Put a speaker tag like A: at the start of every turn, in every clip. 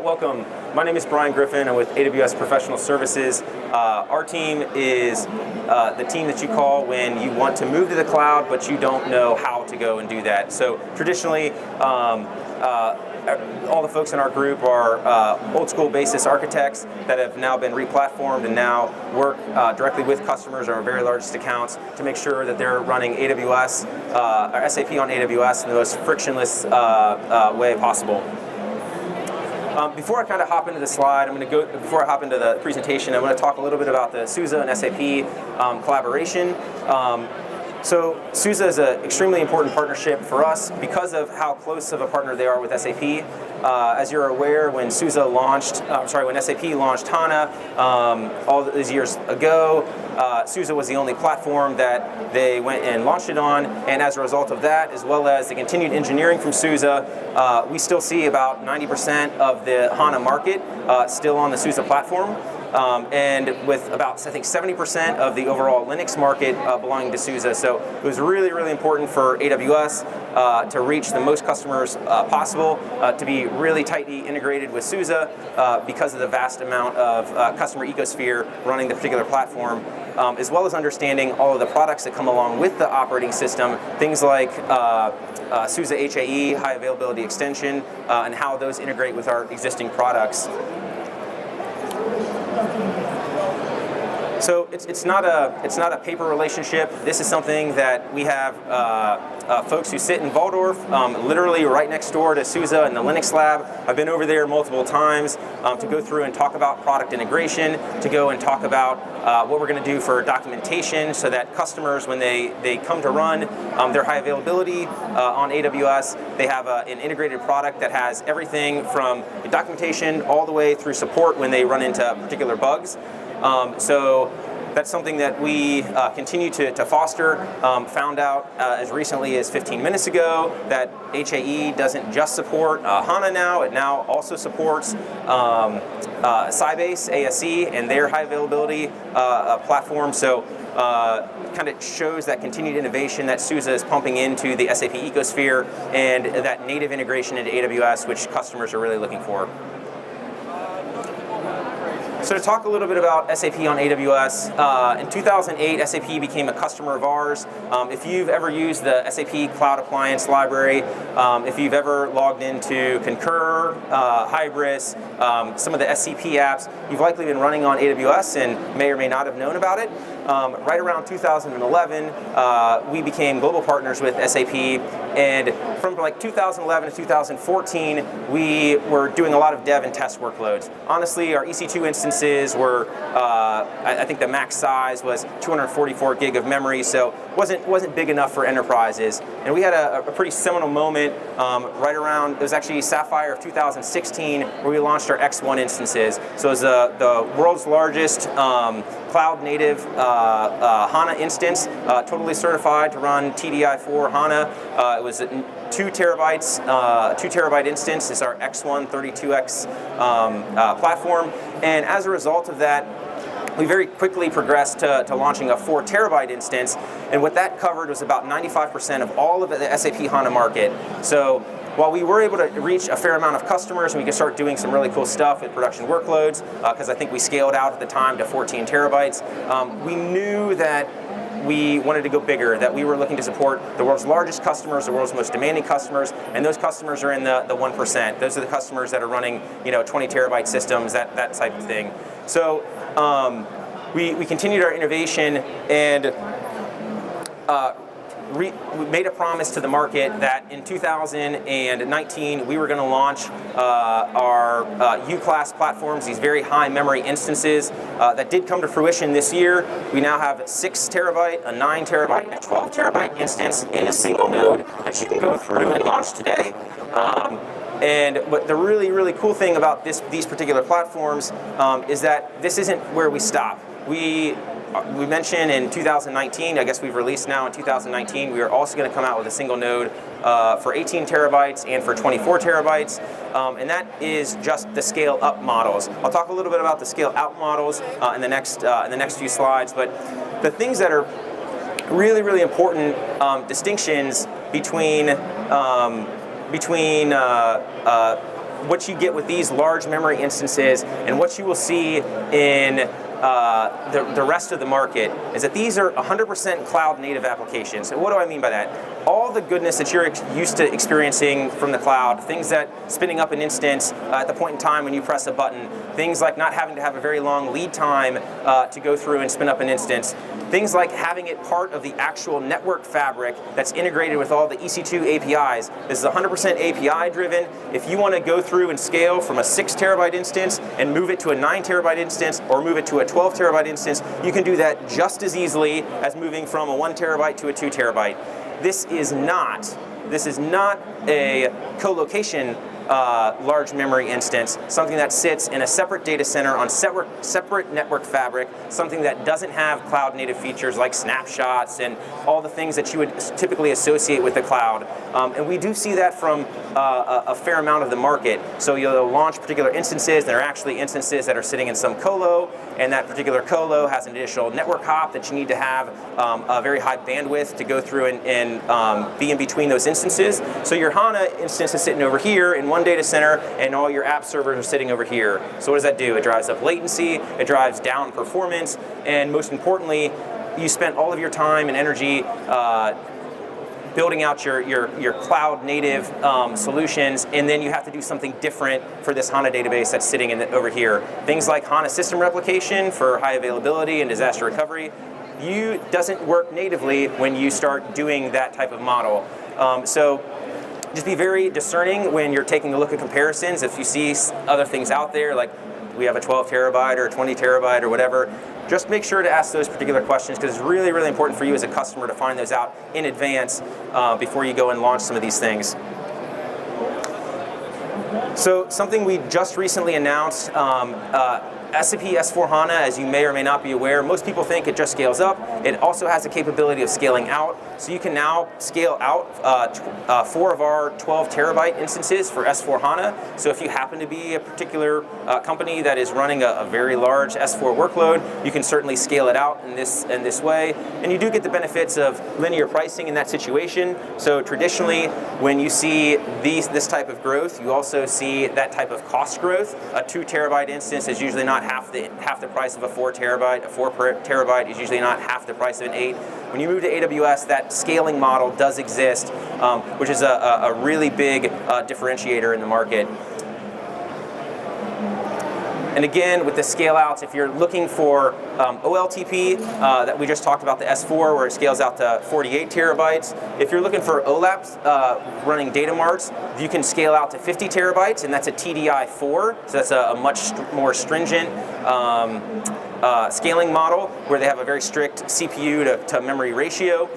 A: Welcome. My name is Brian Griffin. I'm with AWS Professional Services. Our team is the team that you call when you want to move to the cloud, but you don't know how to go and do that. So traditionally, all the folks in our group are old school basis architects that have now been replatformed and now work directly with customers or our very largest accounts to make sure that they're running AWS or SAP on AWS in the most frictionless way possible. Before I kind of hop into the slide, before I hop into the presentation, I'm going to talk a little bit about the SUSE and SAP collaboration. So SUSE is an extremely important partnership for us because of how close of a partner they are with SAP. As you're aware, when SUSE launched, when SAP launched Hana all these years ago, SUSE was the only platform that they went and launched it on, and as a result of that, as well as the continued engineering from SUSE, we still see about 90% of the Hana market still on the SUSE platform. And with about, I think, 70% of the overall Linux market belonging to SUSE. So it was really, really important for AWS to reach the most customers possible, to be really tightly integrated with SUSE because of the vast amount of customer ecosphere running the particular platform, as well as understanding all of the products that come along with the operating system, things like SUSE HAE, High Availability Extension, and how those integrate with our existing products. So it's not a paper relationship. This is something that we have folks who sit in Waldorf, literally right next door to SUSE in the Linux lab. I've been over there multiple times to go through and talk about product integration, to go and talk about what we're going to do for documentation so that customers, when they come to run their high availability on AWS, they have an integrated product that has everything from documentation all the way through support when they run into particular bugs. So that's something that we continue to foster. Found out as recently as 15 minutes ago that HAE doesn't just support Hana now, it now also supports Sybase, ASE, and their high availability platform. So kind of shows that continued innovation that SUSE is pumping into the SAP ecosphere and that native integration into AWS, which customers are really looking for. So to talk a little bit about SAP on AWS, in 2008, SAP became a customer of ours. If you've ever used the SAP Cloud Appliance Library, if you've ever logged into Concur, Hybris, some of the SCP apps, you've likely been running on AWS and may or may not have known about it. Right around 2011, we became global partners with SAP, and from like 2011 to 2014, we were doing a lot of dev and test workloads. Honestly, our EC2 instances were, I think the max size was 244 gig of memory, so wasn't big enough for enterprises. And we had a pretty seminal moment right around, it was actually Sapphire of 2016, where we launched our X1 instances. So it was the world's largest cloud-native Hana instance, totally certified to run TDI4 Hana. It was 2 terabytes, 2 terabyte instance. It's our X1 32X platform, and as a result of that, we very quickly progressed to launching a 4 terabyte instance, and what that covered was about 95% of all of the SAP HANA market. So while we were able to reach a fair amount of customers and we could start doing some really cool stuff with production workloads, because I think we scaled out at the time to 14 terabytes, we knew that we wanted to go bigger, that we were looking to support the world's largest customers, the world's most demanding customers, and those customers are in the 1%. Those are the customers that are running 20 terabyte systems, that type of thing. So we continued our innovation and we made a promise to the market that in 2019 we were going to launch our U-class platforms, these very high memory instances that did come to fruition this year. We now have a 6 terabyte, a 9 terabyte, and a 12 terabyte instance in a single node that you can go through and launch today. And what the really, really cool thing about these particular platforms is that this isn't where we stop. We we mentioned in 2019, I guess we've released now in 2019, we are also going to come out with a single node for 18 terabytes and for 24 terabytes, and that is just the scale up models. I'll talk a little bit about the scale out models in the next few slides, but the things that are really, really important distinctions between what you get with these large memory instances and what you will see in the rest of the market is that these are 100% cloud native applications. And what do I mean by that? All the goodness that you're used to experiencing from the cloud, things that spinning up an instance at the point in time when you press a button, things like not having to have a very long lead time to go through and spin up an instance, things like having it part of the actual network fabric that's integrated with all the EC2 APIs. This is 100% API driven. If you want to go through and scale from a 6 terabyte instance and move it to a 9 terabyte instance or move it to a 12 terabyte instance, you can do that just as easily as moving from a 1 terabyte to a 2 terabyte. This is not a co-location large memory instance, something that sits in a separate data center on separate network fabric, something that doesn't have cloud native features like snapshots and all the things that you would typically associate with the cloud. And we do see that from a fair amount of the market. So you'll launch particular instances that are actually instances that are sitting in some colo, and that particular colo has an additional network hop that you need to have a very high bandwidth to go through and be in between those instances. So your Hana instance is sitting over here in one data center, and all your app servers are sitting over here. So what does that do? It drives up latency, it drives down performance, and most importantly, you spent all of your time and energy building out your cloud native solutions, and then you have to do something different for this Hana database that's sitting over here. Things like Hana system replication for high availability and disaster recovery doesn't work natively when you start doing that type of model. So just be very discerning when you're taking a look at comparisons. If you see other things out there, like we have a 12 terabyte or a 20 terabyte or whatever, just make sure to ask those particular questions, because it's really, really important for you as a customer to find those out in advance before you go and launch some of these things. So something we just recently announced, SAP S/4HANA, as you may or may not be aware, most people think it just scales up. It also has the capability of scaling out. So you can now scale out 4 of our 12 terabyte instances for S/4HANA. So if you happen to be a particular company that is running a very large S4 workload, you can certainly scale it out in this way. And you do get the benefits of linear pricing in that situation. So traditionally, when you see this type of growth, you also see that type of cost growth. A 2 terabyte instance is usually not half the price of a 4 terabyte. A 4 terabyte is usually not half the price of an 8. When you move to AWS, that scaling model does exist, which is a really big differentiator in the market. And again, with the scale outs, if you're looking for OLTP, that we just talked about the S4, where it scales out to 48 terabytes. If you're looking for OLAPs running data marts, you can scale out to 50 terabytes, and that's a TDI4. So that's a much more stringent scaling model where they have a very strict CPU to memory ratio.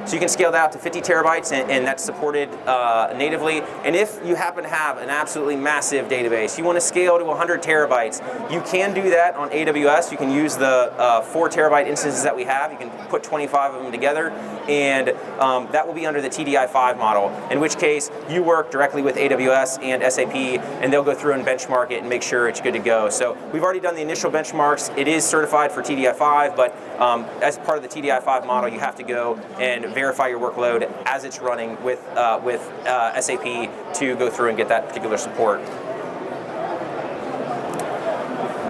A: So you can scale that out to 50 terabytes, and that's supported natively. And if you happen to have an absolutely massive database, you want to scale to 100 terabytes, you can do that on AWS. You can use the 4 terabyte instances that we have. You can put 25 of them together, and that will be under the TDI5 model, in which case you work directly with AWS and SAP, and they'll go through and benchmark it and make sure it's good to go. So we've already done the initial benchmarks. It is certified for TDI5, but as part of the TDI5 model, you have to go and verify your workload as it's running with SAP to go through and get that particular support.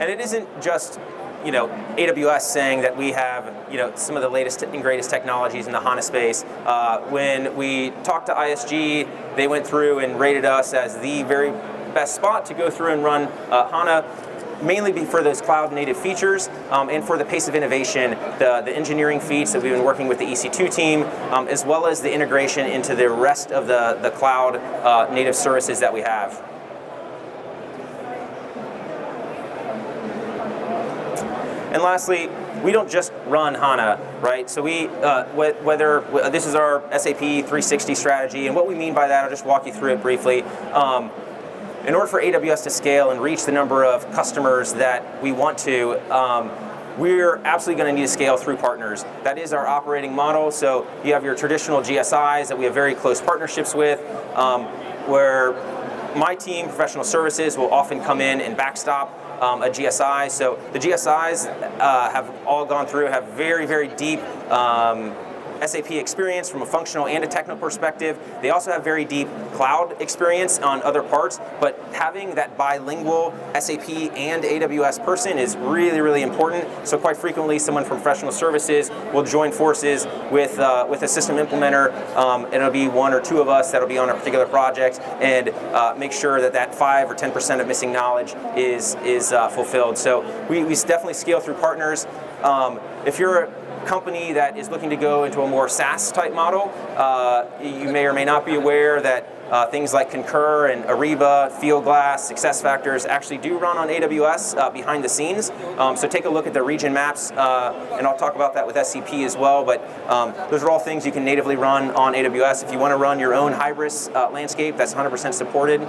A: And it isn't just AWS saying that we have some of the latest and greatest technologies in the HANA space. When we talked to ISG, they went through and rated us as the very best spot to go through and run HANA, mainly for those cloud native features and for the pace of innovation, the engineering feats that we've been working with the EC2 team, as well as the integration into the rest of the cloud native services that we have. And lastly, we don't just run HANA, right? So we, whether this is our SAP 360 strategy, and what we mean by that, I'll just walk you through it briefly. In order for AWS to scale and reach the number of customers that we want to, we're absolutely going to need to scale through partners. That is our operating model. So you have your traditional GSIs that we have very close partnerships with, where my team, professional services, will often come in and backstop a GSI. So the GSIs have all gone through, have very, very deep SAP experience from a functional and a technical perspective. They also have very deep cloud experience on other parts, but having that bilingual SAP and AWS person is really, really important. So quite frequently, someone from professional services will join forces with a system implementer, and it'll be one or two of us that'll be on a particular project and make sure that that 5 or 10% of missing knowledge is fulfilled. So we definitely scale through partners. If you're a company that is looking to go into a more SaaS type model, you may or may not be aware that things like Concur and Ariba, Fieldglass, SuccessFactors actually do run on AWS behind the scenes. So take a look at the region maps, and I'll talk about that with SCP as well, but those are all things you can natively run on AWS. If you want to run your own Hybris landscape, that's 100% supported.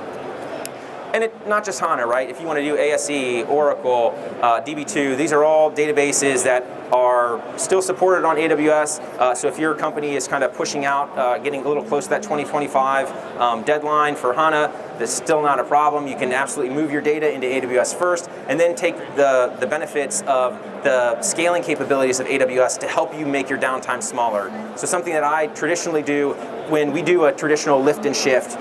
A: And not just HANA, right? If you want to do ASE, Oracle, DB2, these are all databases that are still supported on AWS. So if your company is kind of pushing out, getting a little close to that 2025 deadline for HANA, that's still not a problem. You can absolutely move your data into AWS first, and then take the benefits of the scaling capabilities of AWS to help you make your downtime smaller. So something that I traditionally do when we do a traditional lift and shift,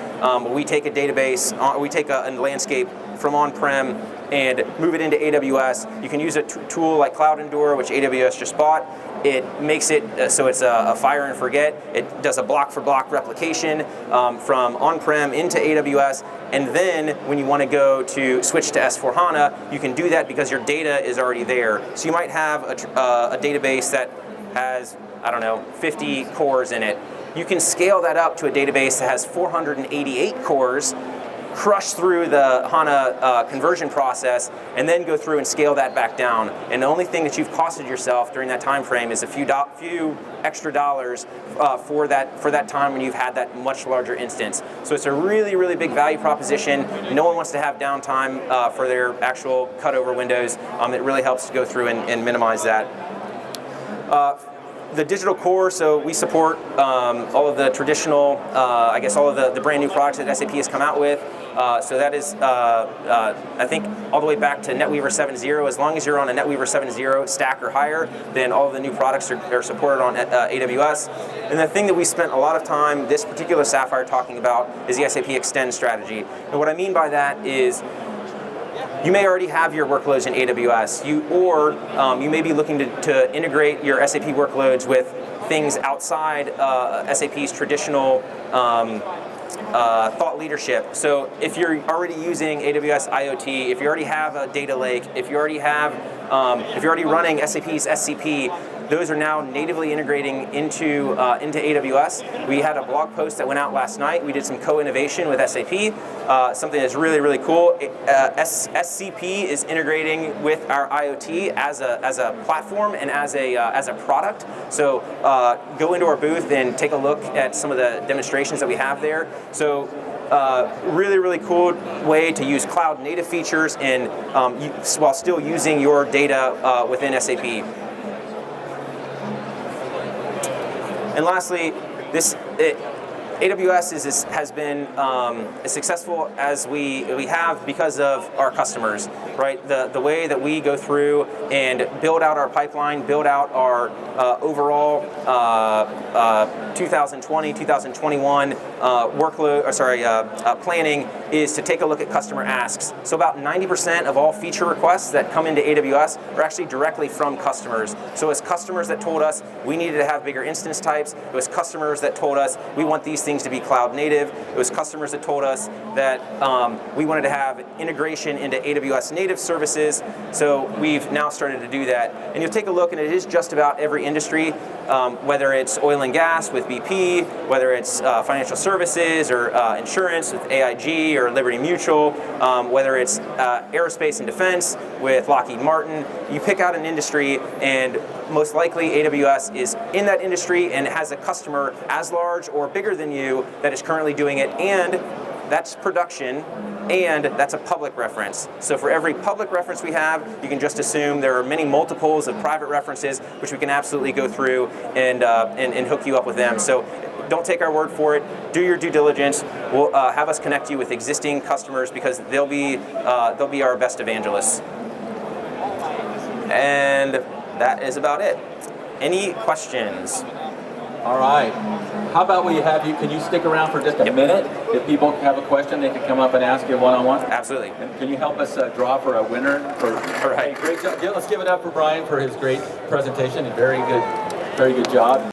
A: we take a database, we take a landscape from on-prem and move it into AWS. You can use a tool like Cloud Endure, which AWS just bought. It makes it so it's a fire and forget. It does a block-for-block replication from on-prem into AWS. And then when you want to go to switch to S4HANA, you can do that because your data is already there. So you might have a database that has, I don't know, 50 cores in it. You can scale that up to a database that has 488 cores, crush through the HANA conversion process, and then go through and scale that back down. And the only thing that you've costed yourself during that time frame is a few extra dollars for that time when you've had that much larger instance. So it's a really, really big value proposition. No one wants to have downtime for their actual cutover windows. It really helps to go through and minimize that. The digital core, so we support all of the traditional, I guess all of the brand new products that SAP has come out with. So that is, I think, all the way back to NetWeaver 7.0. As long as you're on a NetWeaver 7.0 stack or higher, then all of the new products are supported on AWS. And the thing that we spent a lot of time, this particular Sapphire, talking about is the SAP Extend strategy. And what I mean by that is, you may already have your workloads in AWS, you may be looking to integrate your SAP workloads with things outside SAP's traditional thought leadership. So if you're already using AWS IoT, if you already have a data lake, if you're already running SAP's SCP, those are now natively integrating into AWS. We had a blog post that went out last night. We did some co-innovation with SAP, something that's really, really cool. SCP is integrating with our IoT as a platform and as a product. So go into our booth and take a look at some of the demonstrations that we have there. So really, really cool way to use cloud native features and while still using your data within SAP. And lastly, AWS has been as successful as we have because of our customers, right? The way that we go through and build out our pipeline, build out our overall 2020, 2021 planning is to take a look at customer asks. So about 90% of all feature requests that come into AWS are actually directly from customers. So it's customers that told us we needed to have bigger instance types. It was customers that told us we want these things to be cloud native. It was customers that told us that we wanted to have integration into AWS native services. So we've now started to do that. And you'll take a look, and it is just about every industry, whether it's oil and gas with BP, whether it's financial services or insurance with AIG or Liberty Mutual, whether it's aerospace and defense with Lockheed Martin. You pick out an industry, and most likely AWS is in that industry and has a customer as large or bigger than you that is currently doing it, and that's production and that's a public reference. So for every public reference we have, you can just assume there are many multiples of private references, which we can absolutely go through and hook you up with them. So don't take our word for it. Do your due diligence. We'll have us connect you with existing customers because they'll be our best evangelists. And that is about it. Any questions?
B: All right. How about we have you, can you stick around for just a minute? If people have a question, they can come up and ask you one-on-one.
A: Absolutely.
B: And can you help us draw for a winner?
A: All right.
B: Great job. Yeah, let's give it up for Brian for his great presentation and very good job.